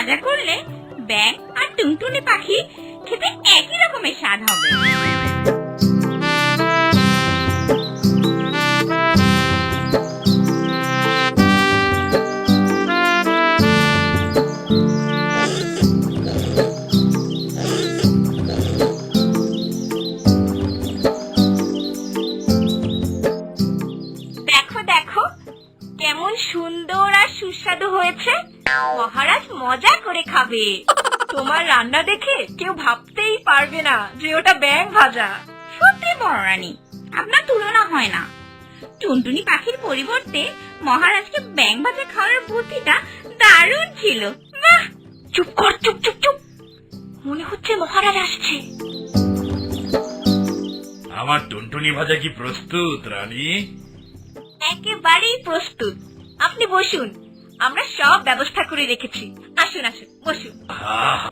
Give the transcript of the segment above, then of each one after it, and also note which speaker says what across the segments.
Speaker 1: ভাজা করলে ব্যাঙ আর টুনটুনি পাখি খেতে একই রকমের স্বাদ হবে। দেখো দেখো কেমন সুন্দর আর সুস্বাদু হয়েছে। মহারাজ মজা করে খাবে।
Speaker 2: তোমার রান্না দেখে কেউ ভাবতেই পারবে না যে ওটা ব্যাঙ ভাজা।
Speaker 1: সত্যি বড় রানী, আপনার তুলনা হয় না। টুনটুনি পাখির পরিবর্তে মহারাজকে ব্যাঙ ভাজা খাওয়ার বুদ্ধিটা দারুণ ছিল। বাহ!
Speaker 2: চুপ কর, চুপ চুপ চুপ, মনে হচ্ছে মহারাজ আসছে।
Speaker 3: আমার টুনটুনি ভাজা কি প্রস্তুত রানী?
Speaker 2: একেবারেই প্রস্তুত। আপনি বসুন, আমরা সব ব্যবস্থা করে রেখেছি। আসুন আসুন, বসুন।
Speaker 3: আহ,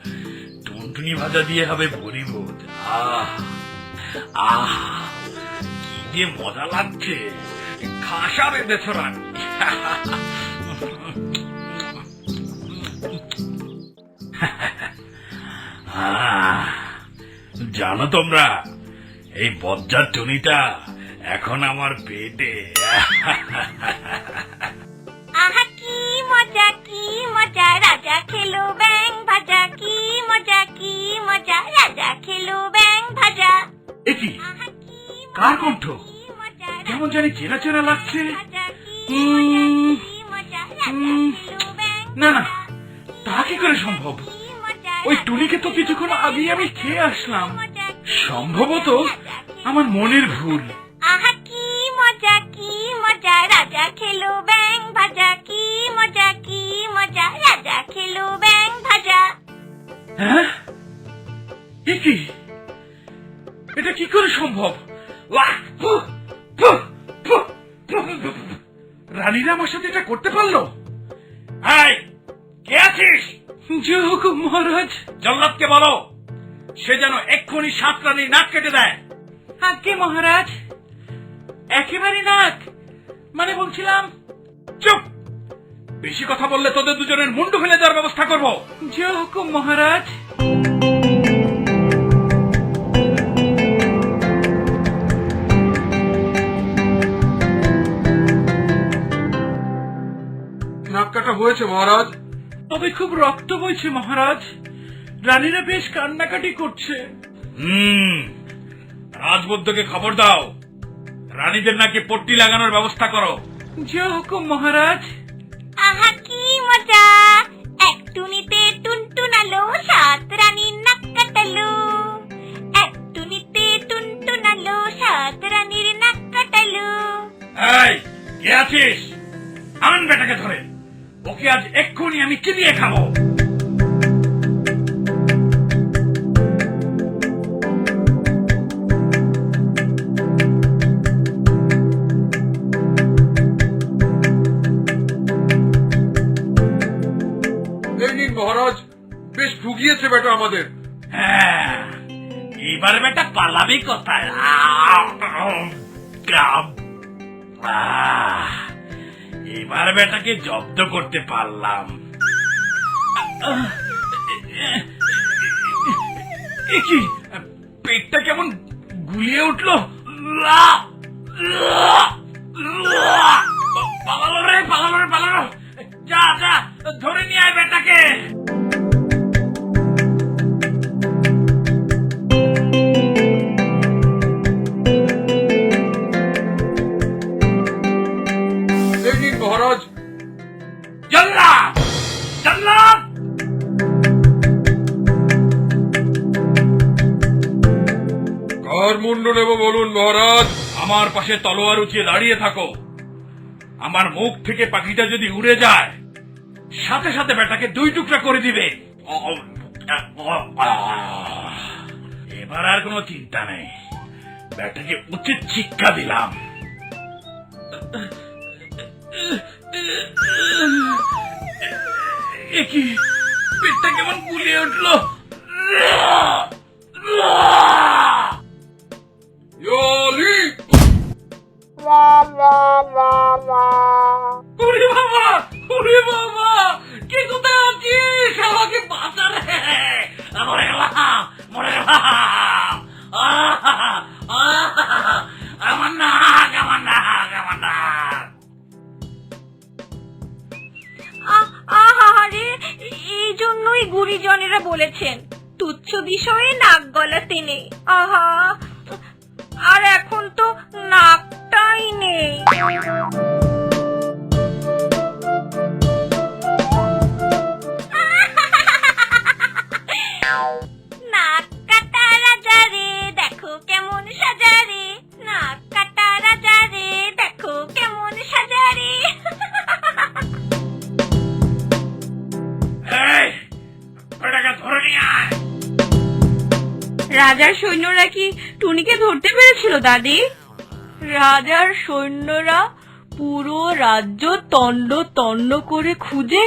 Speaker 3: টুনটুনি ভাজা দিয়ে হবে ভরিভোজ। আহ আহ কি যে মজা লাগছে। খাসা বেঁধেছ রানী। জানো তোমরা, এই বজ্জার টুনিটা এখন আমার পেটে।
Speaker 1: আহা কি মজা কি মজা, রাজা খেলো ব্যাঙ ভাজা। কি মজা কি মজা, রাজা খেলো ব্যাঙ ভাজা।
Speaker 3: এ কি? কার কণ্ঠ? কেমন জানি চেনা চেনা লাগছে। না না, তা কি করে সম্ভব? ওই টুনিকে তো কিছুক্ষণ আগে আমি খেয়ে আসলাম। সম্ভবত আমার মনের ভুল।
Speaker 1: আহা কি মজা কি মজা, রাজা খেলো ব্যাঙ ভাজা। কি মজা কি মজা, রাজা খেলো ব্যাঙ ভাজা।
Speaker 3: হ্যাঁ, এ কি? এটা কি করে সম্ভব? ওয়াহ! ফুহ! ফুহ! ফুহ! ফুহ! রানীরা আমার সাথে এটা করতে পারলো? এই, কে আছিস?
Speaker 4: জয় হুকুম মহারাজ।
Speaker 3: জল্লাদকে বলো সে যেন এক্ষুনি 7 রানীর নাক কেটে দেয়।
Speaker 4: আজ্ঞে মহারাজ। একেবারে নাক মানে বলছিলাম।
Speaker 3: চুপ! বেশি কথা বললে তোদের দুজনের মুন্ডু ফেলে দেওয়ার ব্যবস্থা করব।
Speaker 4: জয় হুকুম মহারাজ।
Speaker 5: নাক কাটা হয়েছে মহারাজ।
Speaker 4: তবে খুব রক্ত বইছে মহারাজ। রানীরা বেশ কান্নাকাটি করছে।
Speaker 3: রাজবুদ্ধকে খবর দাও, রানীদের নাকি পট্টি লাগানোর ব্যবস্থা করো।
Speaker 4: জয় হুকুম মহারাজ।
Speaker 1: আহা কি মজা, এক টুনিতে টুনটুনালো 7 রানীর নাক কাটালো। এক টুনিতে টুনটুনালো 7 রানীর নাক কাটালো।
Speaker 3: এই, কে আছিস? আন বেটাকে ধরে। ওকে আজ এক্ষুনি আমি চিবিয়ে খাবো।
Speaker 5: এই নিন মহারাজ, বেশ ভুগিয়েছে বেটা আমাদের।
Speaker 3: হ্যাঁ, এবার বেটা পালাবি কোথায়? এবার বেটাকে জব্দ করতে পারলাম। এ কি? পেটটা কেমন গুলিয়ে উঠলো। পালালো রে, পালালো রে, পালালো। যা যা, ধরে নিয়ে আয় বেটাকে।
Speaker 5: এই নিন মহারাজ।
Speaker 3: জল্লাদ! জল্লাদ!
Speaker 5: কার মুন্ড নেব বলুন মহারাজ।
Speaker 3: আমার পাশে তলোয়ার উঁচিয়ে দাঁড়িয়ে থাকো। আমার মুখ থেকে পাখিটা যদি উড়ে যায়, সাথে সাথে বেটাকে 2 টুকরা করে দিবে। এবার আর কোনো চিন্তা নেই, বেটাকে উচিত শিক্ষা দিলাম। এ কি? পেটটা কেমন গুলিয়ে উঠলো।
Speaker 5: ইয়ালি!
Speaker 3: ওরে বাবা, ওরে বাবা, কে কোথায় আছিস?
Speaker 2: এই জন্যই গুরুজনেরা বলেছেন তুচ্ছ বিষয়ে নাক গলাতে নেই। আহা, আর এখন তো নাকটাই নেই। নাক কাটা রাজা রে দেখো কেমন সাজা রে, নাক কাটা রাজা রে দেখো কেমন সাজা রে।
Speaker 3: এই বেটাকে ধরে নিয়ে আয়।
Speaker 1: রাজার সৈন্যরা কি টুনিকে ধরতে পেরেছিল দাদি?
Speaker 2: রাজার সৈন্যরা পুরো রাজ্য তন্ন তন্ন করে খুঁজে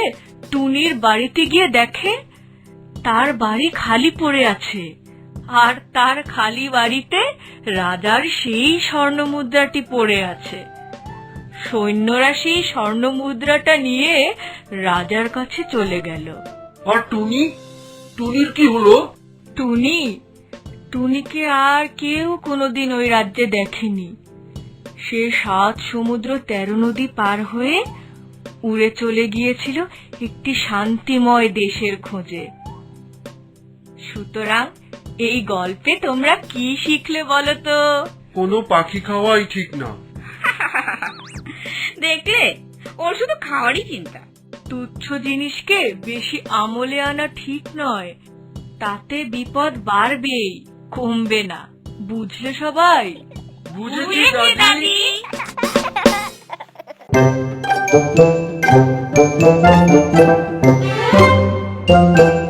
Speaker 2: টুনির বাড়িতে গিয়ে দেখে তার বাড়ি খালি পড়ে আছে, আর তার খালি বাড়িতে রাজার সেই স্বর্ণ মুদ্রাটি পড়ে আছে। সৈন্যরা সেই স্বর্ণ মুদ্রাটা নিয়ে রাজার কাছে চলে গেল।
Speaker 5: আর টুনির কি হলো?
Speaker 2: টুনিকে আর কেউ কোনোদিন ওই রাজ্যে দেখেনি। সে 7 সমুদ্র 13 নদী পার হয়ে উড়ে চলে গিয়েছিল একটি শান্তিময় দেশের খোঁজে। সুতরাং এই গল্পে তোমরা কি শিখলে বলো তো?
Speaker 5: কোনো পাখি খাওয়াই ঠিক না।
Speaker 1: দেখলে, ওর শুধু খাওয়ারই চিন্তা।
Speaker 2: তুচ্ছ জিনিসকে বেশি আমলে আনা ঠিক নয়, তাতে বিপদ বাড়বেই, কমবে না। বুঝলে সবাই?
Speaker 5: বুঝেছি
Speaker 1: বুঝেছি
Speaker 5: দাদি।
Speaker 1: দাদি।